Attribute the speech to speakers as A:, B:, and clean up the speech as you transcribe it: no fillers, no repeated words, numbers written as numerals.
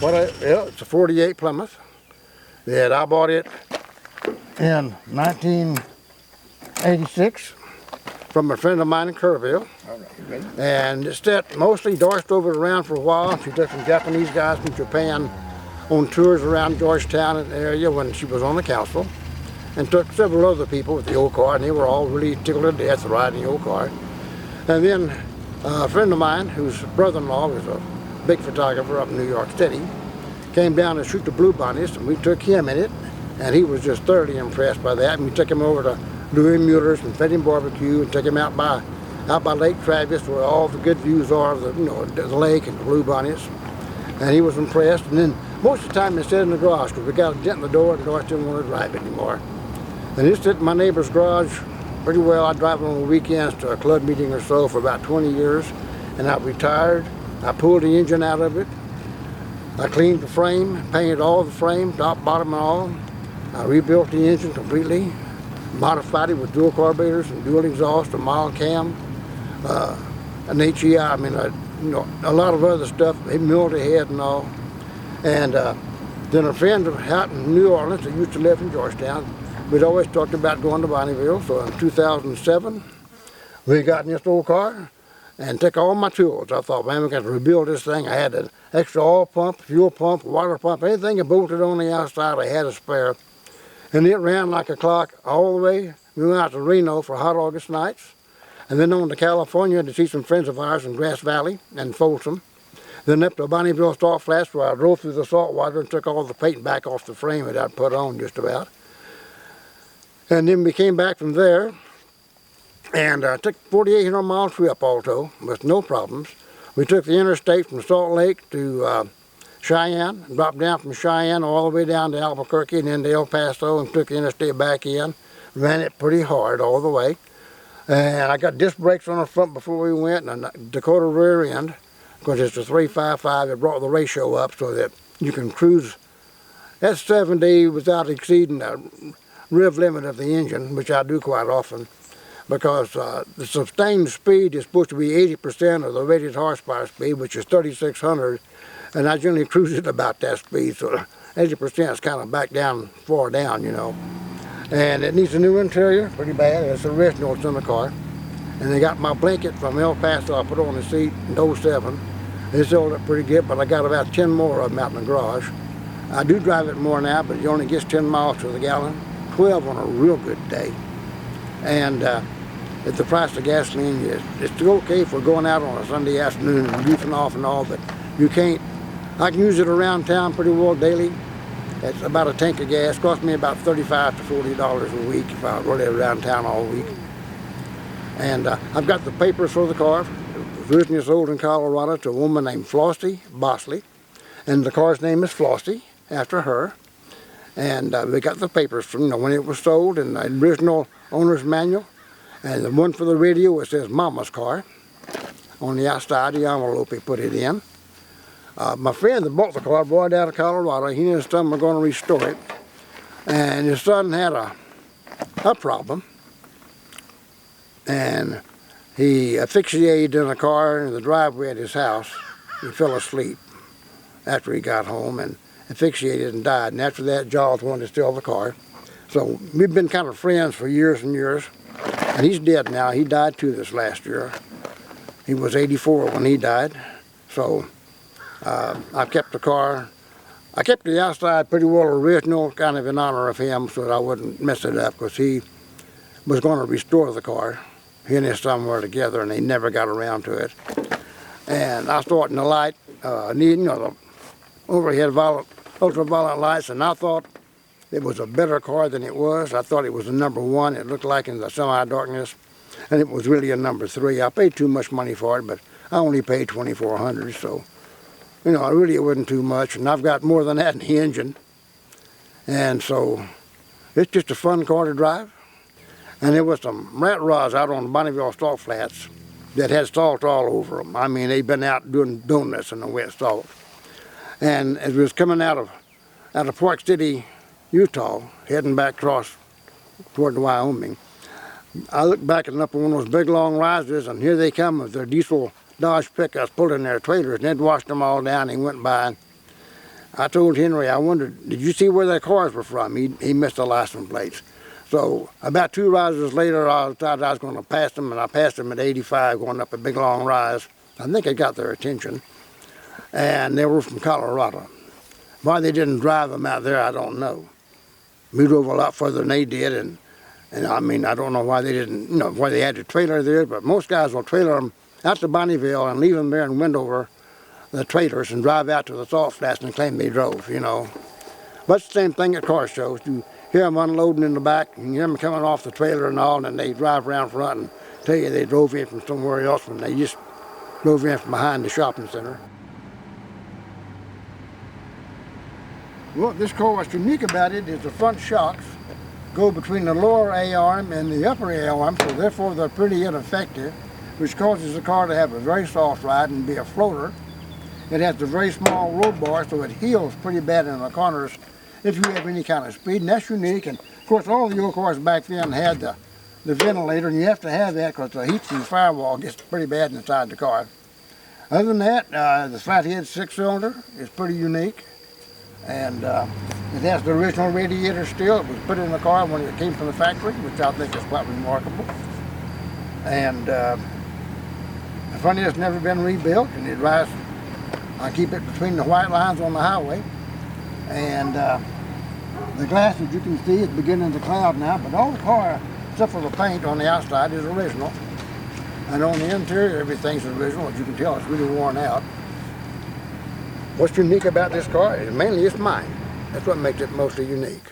A: Yeah, it's a 48 Plymouth that I bought it in 1986 from a friend of mine in Kerrville.
B: All right, you ready?
A: And it's that mostly Doris drove it around for a while. She took some Japanese guys from Japan on tours around Georgetown and the area when she was on the council, and took several other people with the old car, and they were all really tickled to death riding the old car. And then a friend of mine, whose brother-in-law was a big photographer up in New York City, came down to shoot the bluebonnies, and we took him in it, and he was just thoroughly impressed by that. And we took him over to Louis Mueller's and fed him barbecue, and took him out by Lake Travis, where all the good views are of the lake and the bluebonnies. And he was impressed. And then most of the time they sat in the garage because we got a dent in the door, and the Doris didn't want to drive anymore. And it sit in my neighbor's garage pretty well. I drive it on the weekends to a club meeting or so for about 20 years, and I retired. I pulled the engine out of it. I cleaned the frame, painted all the frame, top, bottom, and all. I rebuilt the engine completely, modified it with dual carburetors and dual exhaust, a mild cam, an HEI. I mean, a lot of other stuff. They milled ahead and all. And then a friend out in New Orleans that used to live in Georgetown, we'd always talked about going to Bonneville. So in 2007, we got in this old car and took all my tools. I thought, man, we got to rebuild this thing. I had an extra oil pump, fuel pump, water pump, anything that bolted on the outside, I had a spare. And it ran like a clock all the way. We went out to Reno for hot August nights, and then on to California to see some friends of ours in Grass Valley and Folsom. Then up to Bonneville Salt Flats, where I drove through the salt water and took all the paint back off the frame that I'd put on just about. And then we came back from there and took 4,800 mile trip alto with no problems. We took the interstate from Salt Lake to Cheyenne, dropped down from Cheyenne all the way down to Albuquerque and then to El Paso, and took the interstate back in. Ran it pretty hard all the way. And I got disc brakes on the front before we went, and a Dakota rear end, because it's a 355. It brought the ratio up so that you can cruise at 70 without exceeding the rev limit of the engine, which I do quite often, because the sustained speed is supposed to be 80% of the rated horsepower speed, which is 3,600, and I generally cruise at about that speed, so 80% is kind of back down, far down, And it needs a new interior, pretty bad. It's original, it's in the car. And they got my blanket from El Paso, I put on the seat in 07. It's held up pretty good, but I got about 10 more of them out in the garage. I do drive it more now, but it only gets 10 miles to the gallon, 12 on a real good day. And at the price of gasoline, it's okay if we're going out on a Sunday afternoon and goofing off and all, but you can't. I can use it around town pretty well daily. It's about a tank of gas. Cost me about $35 to $40 a week if I rode it around town all week. And I've got the papers for the car. It was originally sold in Colorado to a woman named Flossie Bosley, and the car's name is Flossie after her. And we got the papers from when it was sold, and the original owner's manual, and the one for the radio, it says Mama's car on the outside, the envelope he put it in. My friend that bought the car, brought it out of Colorado. He and his son were going to restore it, and his son had a problem, and he asphyxiated in a car in the driveway at his house. He fell asleep after he got home and asphyxiated and died. And after that, Jaws wanted to steal the car. So we've been kind of friends for years and years, and he's dead now. He died too this last year. He was 84 when he died. So I kept the car. I kept the outside pretty well original, kind of in honor of him, so that I wouldn't mess it up, because he was going to restore the car. He and his son were together, and they never got around to it. And I saw it in the light, the overhead ultraviolet lights, and I thought it was a better car than it was. I thought it was a number 1. It looked like in the semi-darkness, and it was really a number 3. I paid too much money for it, but I only paid $2,400, so really it wasn't too much. And I've got more than that in the engine, and so it's just a fun car to drive. And there was some rat rods out on the Bonneville Salt Flats that had salt all over them. I mean, they'd been out doing donuts in the wet salt. And as we was coming out of Park City, Utah, heading back across toward Wyoming, I looked back and up on one of those big long risers, and here they come with their diesel Dodge pickups pulling their trailers, and they'd washed them all down. He went by, I told Henry, I wondered, did you see where their cars were from? He missed the license plates. So about 2 rises later, I decided I was going to pass them, and I passed them at 85 going up a big long rise. I think it got their attention, and they were from Colorado. Why they didn't drive them out there, I don't know. We drove a lot further than they did, and I mean, I don't know why they didn't, why they had the trailer there, but most guys will trailer them out to Bonneville and leave them there in Wendover, the trailers, and drive out to the salt flats and claim they drove, But it's the same thing at car shows. You hear them unloading in the back, and you hear them coming off the trailer and all, and they drive around front and tell you they drove in from somewhere else when they just drove in from behind the shopping center. Well, this car, what's unique about it is the front shocks go between the lower A-arm and the upper A-arm, so therefore they're pretty ineffective, which causes the car to have a very soft ride and be a floater. It has a very small road bar, so it heels pretty bad in the corners if you have any kind of speed, and that's unique. And of course, all the old cars back then had the ventilator, and you have to have that because the heat from the firewall gets pretty bad inside the car. Other than that, the flathead 6-cylinder is pretty unique, and it has the original radiator still. It was put in the car when it came from the factory, which I think is quite remarkable. And the front end's never been rebuilt, and it drives. I keep it between the white lines on the highway, and the glass, as you can see, is beginning to cloud now, but all the car, except for the paint on the outside, is original. And on the interior, everything's original. As you can tell, it's really worn out. What's unique about this car is mainly it's mine. That's what makes it mostly unique.